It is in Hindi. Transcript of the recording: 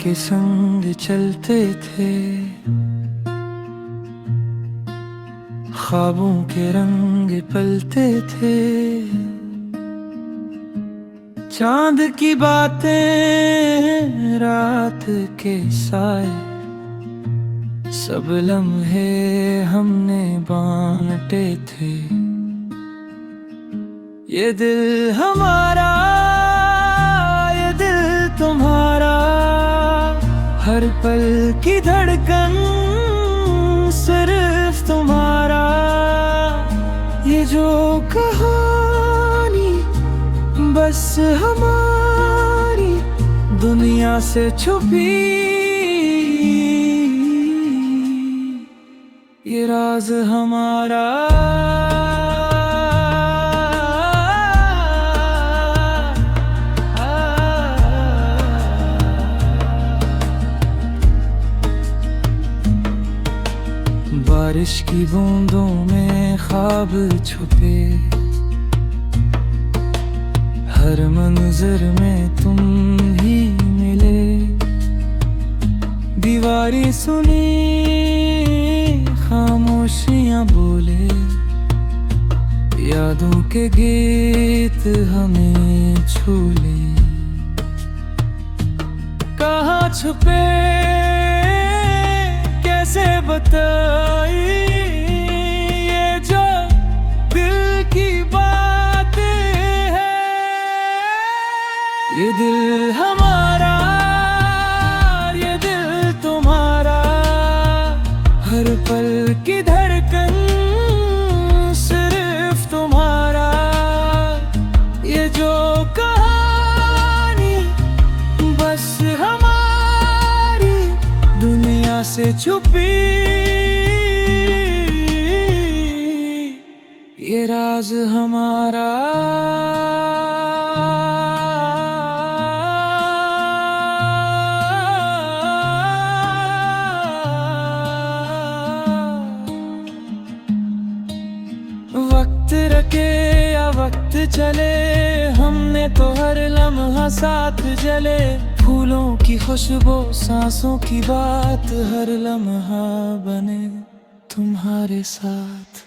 के संग चलते थे, ख्वाबों के रंग पलते थे। चांद की बातें रात के साए, सब लम्हे हमने बांटे थे। ये दिल हमारा, ये दिल तुम्हारा, हर पल की धड़कन सिर्फ तुम्हारा। ये जो कहानी बस हमारी दुनिया से छुपी, ये राज हमारा। बारिश की बूंदों में ख्वाब छुपे, हर मंजर में तुम ही मिले। दीवारी सुनी, खामोशियां बोले, यादों के गीत हमें छूले। कहाँ छुपे कैसे बताई, ये जो दिल की बातें हैं। ये दिल हमारा, ये दिल तुम्हारा, हर पल की धड़कन सिर्फ तुम्हारा। ये जो कहानी बस हमारी दुनिया से छुपी, ये राज हमारा। वक्त रखे या वक्त चले, हमने तो हर लम्हा साथ जले। फूलों की खुशबू, सांसों की बात, हर लम्हा बने तुम्हारे साथ।